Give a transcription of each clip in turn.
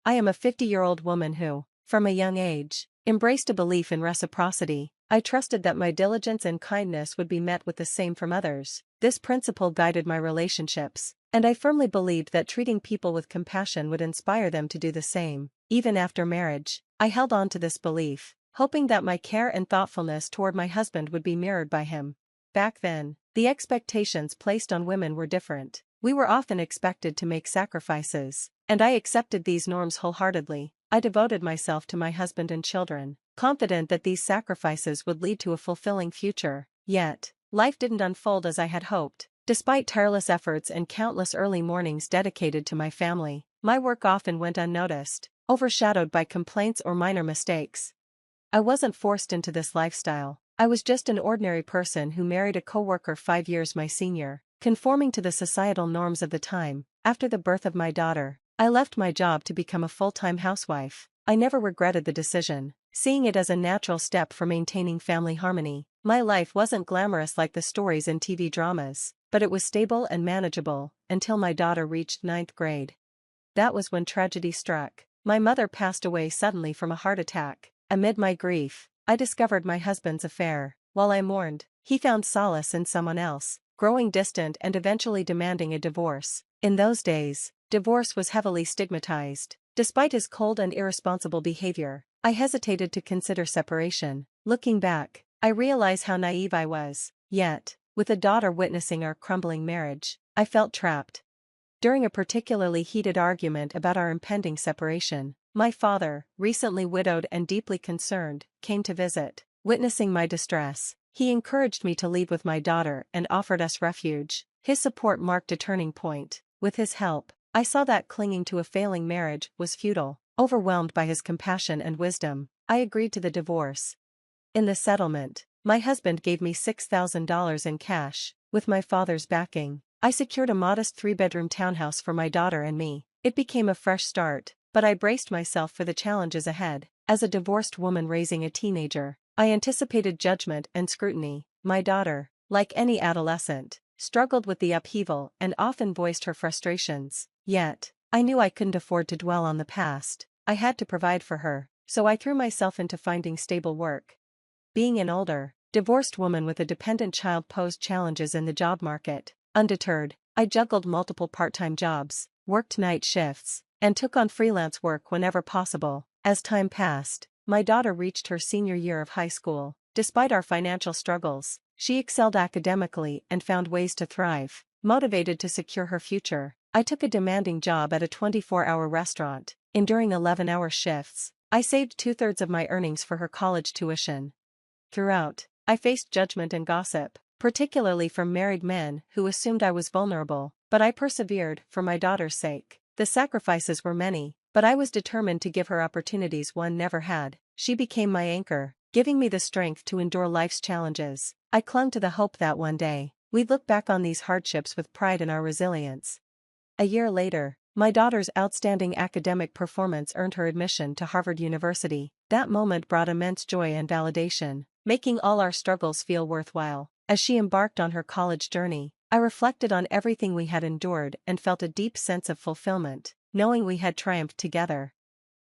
I am a 50-year-old woman who, from a young age, embraced a belief in reciprocity. I trusted that my diligence and kindness would be met with the same from others. This principle guided my relationships, and I firmly believed that treating people with compassion would inspire them to do the same. Even after marriage, I held on to this belief, hoping that my care and thoughtfulness toward my husband would be mirrored by him. Back then, the expectations placed on women were different. We were often expected to make sacrifices, and I accepted these norms wholeheartedly. I devoted myself to my husband and children, confident that these sacrifices would lead to a fulfilling future. Yet, life didn't unfold as I had hoped. Despite tireless efforts and countless early mornings dedicated to my family, my work often went unnoticed, overshadowed by complaints or minor mistakes. I wasn't forced into this lifestyle. I was just an ordinary person who married a coworker 5 years my senior, conforming to the societal norms of the time. After the birth of my daughter, I left my job to become a full-time housewife. I never regretted the decision, seeing it as a natural step for maintaining family harmony. My life wasn't glamorous like the stories in TV dramas, but it was stable and manageable, until my daughter reached 9th grade. That was when tragedy struck. My mother passed away suddenly from a heart attack. Amid my grief, I discovered my husband's affair. While I mourned, he found solace in someone else, growing distant and eventually demanding a divorce. In those days, divorce was heavily stigmatized. Despite his cold and irresponsible behavior, I hesitated to consider separation. Looking back, I realize how naive I was. Yet, with a daughter witnessing our crumbling marriage, I felt trapped. During a particularly heated argument about our impending separation, my father, recently widowed and deeply concerned, came to visit. Witnessing my distress, he encouraged me to leave with my daughter and offered us refuge. His support marked a turning point. With his help, I saw that clinging to a failing marriage was futile. Overwhelmed by his compassion and wisdom, I agreed to the divorce. In the settlement, my husband gave me $6,000 in cash. With my father's backing, I secured a modest 3-bedroom townhouse for my daughter and me. It became a fresh start, but I braced myself for the challenges ahead. As a divorced woman raising a teenager, I anticipated judgment and scrutiny. My daughter, like any adolescent, struggled with the upheaval and often voiced her frustrations. Yet, I knew I couldn't afford to dwell on the past. I had to provide for her, so I threw myself into finding stable work. Being an older, divorced woman with a dependent child posed challenges in the job market. Undeterred, I juggled multiple part-time jobs, worked night shifts, and took on freelance work whenever possible. As time passed, my daughter reached her senior year of high school. Despite our financial struggles, she excelled academically and found ways to thrive. Motivated to secure her future, I took a demanding job at a 24-hour restaurant. Enduring 11-hour shifts, I saved 2/3 of my earnings for her college tuition. Throughout, I faced judgment and gossip, particularly from married men who assumed I was vulnerable, but I persevered for my daughter's sake. The sacrifices were many, but I was determined to give her opportunities one never had. She became my anchor, giving me the strength to endure life's challenges. I clung to the hope that one day, we'd look back on these hardships with pride in our resilience. A year later, my daughter's outstanding academic performance earned her admission to Harvard University. That moment brought immense joy and validation, making all our struggles feel worthwhile. As she embarked on her college journey, I reflected on everything we had endured and felt a deep sense of fulfillment, knowing we had triumphed together.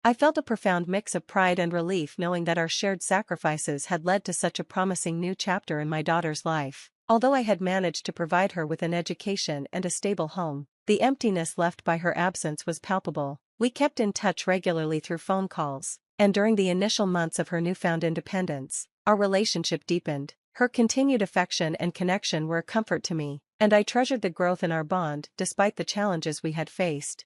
I felt a profound mix of pride and relief knowing that our shared sacrifices had led to such a promising new chapter in my daughter's life. Although I had managed to provide her with an education and a stable home, the emptiness left by her absence was palpable. We kept in touch regularly through phone calls, and during the initial months of her newfound independence, our relationship deepened. Her continued affection and connection were a comfort to me, and I treasured the growth in our bond despite the challenges we had faced.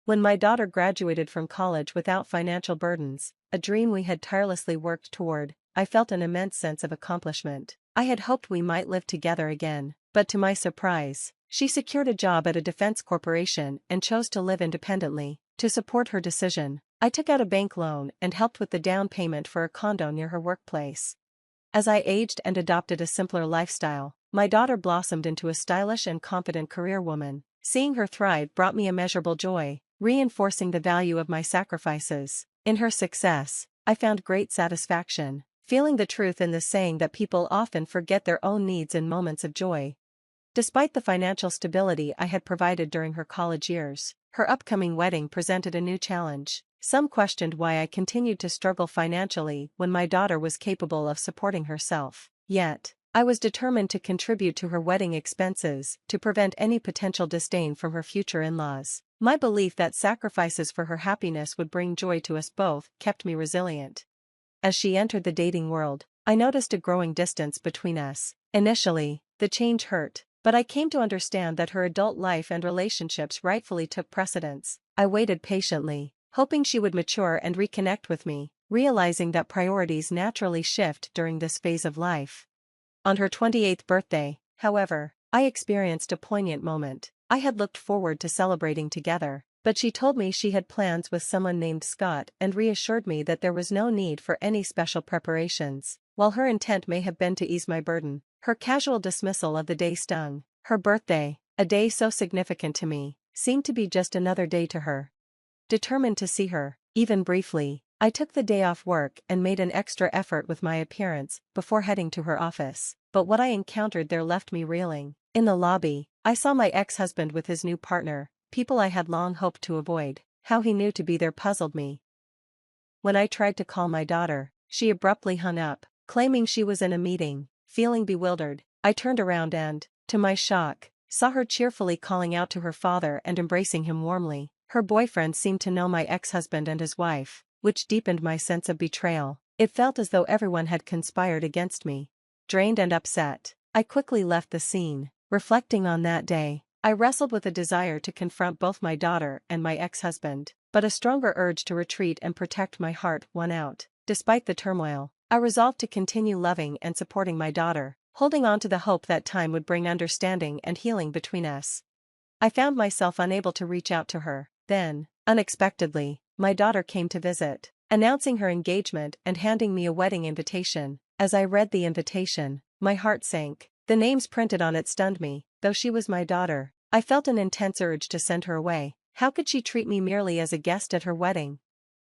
When my daughter graduated from college without financial burdens, a dream we had tirelessly worked toward, I felt an immense sense of accomplishment. I had hoped we might live together again, but to my surprise, she secured a job at a defense corporation and chose to live independently. To support her decision, I took out a bank loan and helped with the down payment for a condo near her workplace. As I aged and adopted a simpler lifestyle, my daughter blossomed into a stylish and confident career woman. Seeing her thrive brought me immeasurable joy, reinforcing the value of my sacrifices. In her success, I found great satisfaction, feeling the truth in the saying that people often forget their own needs in moments of joy. Despite the financial stability I had provided during her college years, her upcoming wedding presented a new challenge. Some questioned why I continued to struggle financially when my daughter was capable of supporting herself. Yet, I was determined to contribute to her wedding expenses to prevent any potential disdain from her future in-laws. My belief that sacrifices for her happiness would bring joy to us both kept me resilient. As she entered the dating world, I noticed a growing distance between us. Initially, the change hurt, but I came to understand that her adult life and relationships rightfully took precedence. I waited patiently, hoping she would mature and reconnect with me, realizing that priorities naturally shift during this phase of life. On her 28th birthday, however, I experienced a poignant moment. I had looked forward to celebrating together, but she told me she had plans with someone named Scott and reassured me that there was no need for any special preparations. While her intent may have been to ease my burden, her casual dismissal of the day stung. Her birthday, a day so significant to me, seemed to be just another day to her. Determined to see her, even briefly, I took the day off work and made an extra effort with my appearance before heading to her office. But what I encountered there left me reeling. In the lobby, I saw my ex-husband with his new partner, people I had long hoped to avoid. How he knew to be there puzzled me. When I tried to call my daughter, she abruptly hung up, claiming she was in a meeting. Feeling bewildered, I turned around and, to my shock, saw her cheerfully calling out to her father and embracing him warmly. Her boyfriend seemed to know my ex-husband and his wife, which deepened my sense of betrayal. It felt as though everyone had conspired against me. Drained and upset, I quickly left the scene. Reflecting on that day, I wrestled with a desire to confront both my daughter and my ex-husband, but a stronger urge to retreat and protect my heart won out. Despite the turmoil, I resolved to continue loving and supporting my daughter, holding on to the hope that time would bring understanding and healing between us. I found myself unable to reach out to her. Then, unexpectedly, my daughter came to visit, announcing her engagement and handing me a wedding invitation. As I read the invitation, my heart sank. The names printed on it stunned me. Though she was my daughter, I felt an intense urge to send her away. How could she treat me merely as a guest at her wedding?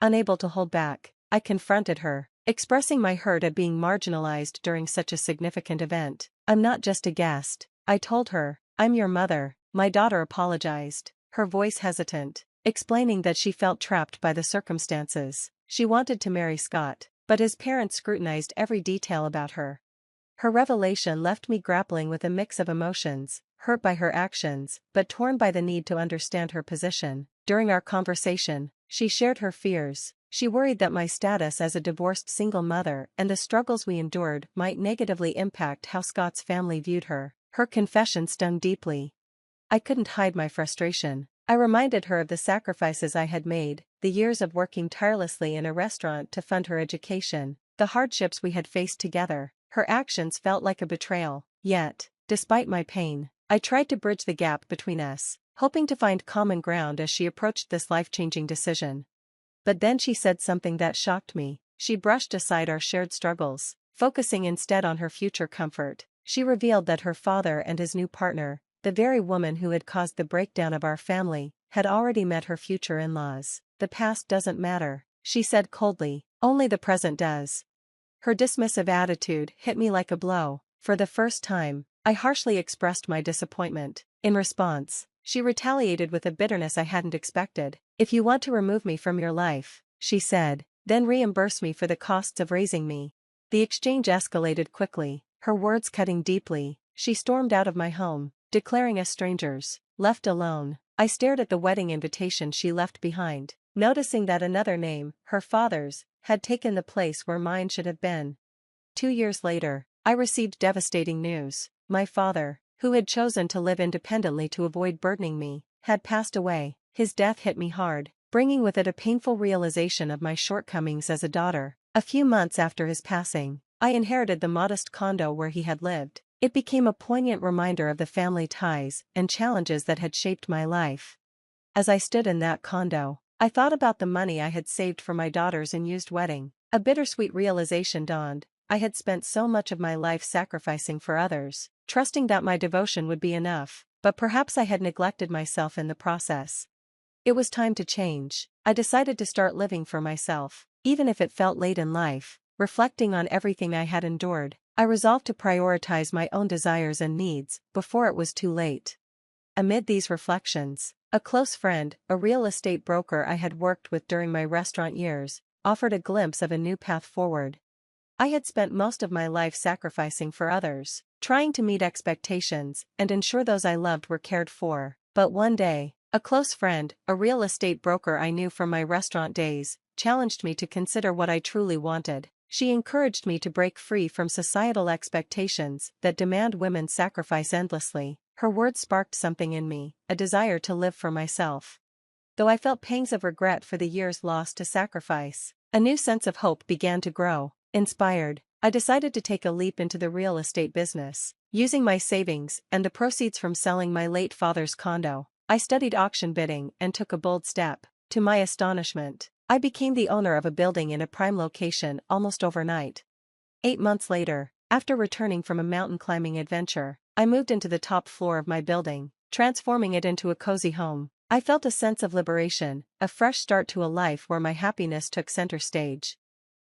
Unable to hold back, I confronted her, expressing my hurt at being marginalized during such a significant event. "I'm not just a guest," I told her. "I'm your mother." My daughter apologized, her voice hesitant, explaining that she felt trapped by the circumstances. She wanted to marry Scott, but his parents scrutinized every detail about her. Her revelation left me grappling with a mix of emotions, hurt by her actions, but torn by the need to understand her position. During our conversation, she shared her fears. She worried that my status as a divorced single mother and the struggles we endured might negatively impact how Scott's family viewed her. Her confession stung deeply. I couldn't hide my frustration. I reminded her of the sacrifices I had made, the years of working tirelessly in a restaurant to fund her education, the hardships we had faced together. Her actions felt like a betrayal. Yet, despite my pain, I tried to bridge the gap between us, hoping to find common ground as she approached this life-changing decision. But then she said something that shocked me. She brushed aside our shared struggles, focusing instead on her future comfort. She revealed that her father and his new partner, the very woman who had caused the breakdown of our family, had already met her future in-laws. "The past doesn't matter," she said coldly, "only the present does." Her dismissive attitude hit me like a blow. For the first time, I harshly expressed my disappointment. In response, she retaliated with a bitterness I hadn't expected. "If you want to remove me from your life," she said, "then reimburse me for the costs of raising me." The exchange escalated quickly, her words cutting deeply. She stormed out of my home, declaring us strangers. Left alone, I stared at the wedding invitation she left behind, noticing that another name, her father's, had taken the place where mine should have been. 2 years later, I received devastating news. My father, who had chosen to live independently to avoid burdening me, had passed away. His death hit me hard, bringing with it a painful realization of my shortcomings as a daughter. A few months after his passing, I inherited the modest condo where he had lived. It became a poignant reminder of the family ties and challenges that had shaped my life. As I stood in that condo, I thought about the money I had saved for my daughter's unused wedding. A bittersweet realization dawned. I had spent so much of my life sacrificing for others, trusting that my devotion would be enough, but perhaps I had neglected myself in the process. It was time to change. I decided to start living for myself, even if it felt late in life. Reflecting on everything I had endured, I resolved to prioritize my own desires and needs before it was too late. Amid these reflections, A close friend, a real estate broker I had worked with during my restaurant years, offered a glimpse of a new path forward. I had spent most of my life sacrificing for others, trying to meet expectations and ensure those I loved were cared for. But one day, a close friend, a real estate broker I knew from my restaurant days, challenged me to consider what I truly wanted. She encouraged me to break free from societal expectations that demand women sacrifice endlessly. Her words sparked something in me, a desire to live for myself. Though I felt pangs of regret for the years lost to sacrifice, a new sense of hope began to grow. Inspired, I decided to take a leap into the real estate business. Using my savings and the proceeds from selling my late father's condo, I studied auction bidding and took a bold step. To my astonishment, I became the owner of a building in a prime location almost overnight. 8 months later, after returning from a mountain climbing adventure, I moved into the top floor of my building, transforming it into a cozy home. I felt a sense of liberation, a fresh start to a life where my happiness took center stage.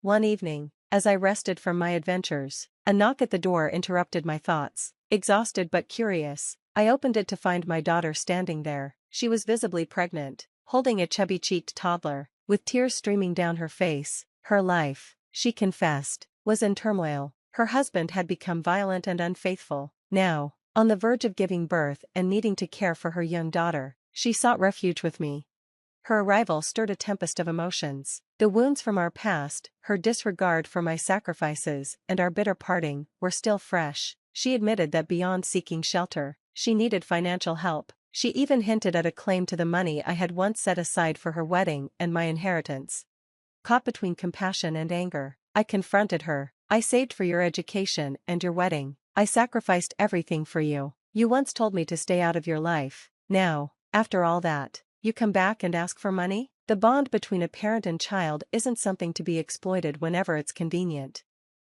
One evening, as I rested from my adventures, a knock at the door interrupted my thoughts. Exhausted but curious, I opened it to find my daughter standing there. She was visibly pregnant, holding a chubby-cheeked toddler, with tears streaming down her face. Her life, she confessed, was in turmoil. Her husband had become violent and unfaithful. Now, on the verge of giving birth and needing to care for her young daughter, she sought refuge with me. Her arrival stirred a tempest of emotions. The wounds from our past, her disregard for my sacrifices, and our bitter parting, were still fresh. She admitted that beyond seeking shelter, she needed financial help. She even hinted at a claim to the money I had once set aside for her wedding and my inheritance. Caught between compassion and anger, I confronted her. I saved for your education and your wedding. I sacrificed everything for you. You once told me to stay out of your life. Now, after all that, you come back and ask for money? The bond between a parent and child isn't something to be exploited whenever it's convenient.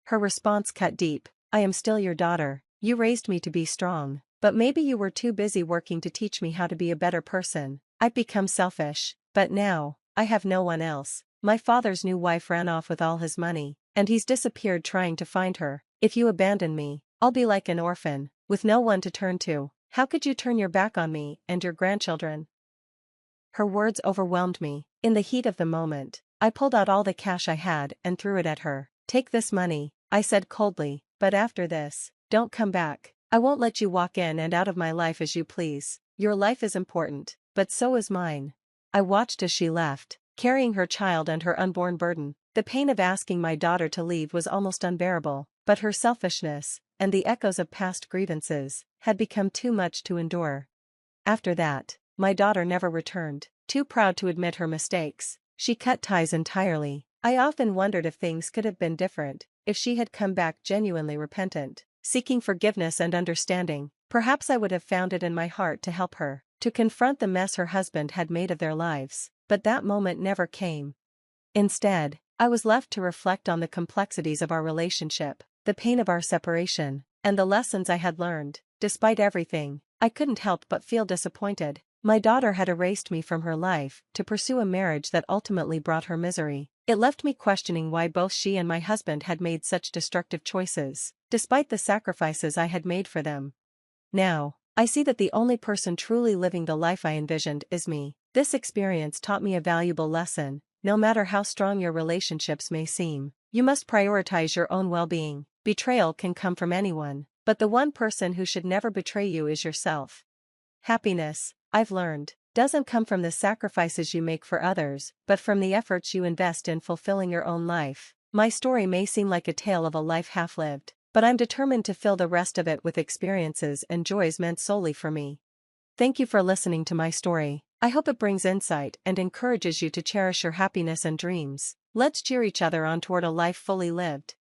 Her response cut deep. I am still your daughter. You raised me to be strong, but maybe you were too busy working to teach me how to be a better person. I've become selfish, but now, I have no one else. My father's new wife ran off with all his money, and he's disappeared trying to find her. If you abandon me, I'll be like an orphan, with no one to turn to. How could you turn your back on me and your grandchildren? Her words overwhelmed me. In the heat of the moment, I pulled out all the cash I had and threw it at her. Take this money, I said coldly, but after this, don't come back. I won't let you walk in and out of my life as you please. Your life is important, but so is mine. I watched as she left, carrying her child and her unborn burden. The pain of asking my daughter to leave was almost unbearable, but her selfishness, and the echoes of past grievances, had become too much to endure. After that, my daughter never returned. Too proud to admit her mistakes, she cut ties entirely. I often wondered if things could have been different, if she had come back genuinely repentant, seeking forgiveness and understanding. Perhaps I would have found it in my heart to help her, to confront the mess her husband had made of their lives. But that moment never came. Instead, I was left to reflect on the complexities of our relationship, the pain of our separation, and the lessons I had learned. Despite everything, I couldn't help but feel disappointed. My daughter had erased me from her life to pursue a marriage that ultimately brought her misery. It left me questioning why both she and my husband had made such destructive choices, despite the sacrifices I had made for them. Now, I see that the only person truly living the life I envisioned is me. This experience taught me a valuable lesson. No matter how strong your relationships may seem, you must prioritize your own well-being. Betrayal can come from anyone, but the one person who should never betray you is yourself. Happiness, I've learned, doesn't come from the sacrifices you make for others, but from the efforts you invest in fulfilling your own life. My story may seem like a tale of a life half-lived, but I'm determined to fill the rest of it with experiences and joys meant solely for me. Thank you for listening to my story. I hope it brings insight and encourages you to cherish your happiness and dreams. Let's cheer each other on toward a life fully lived.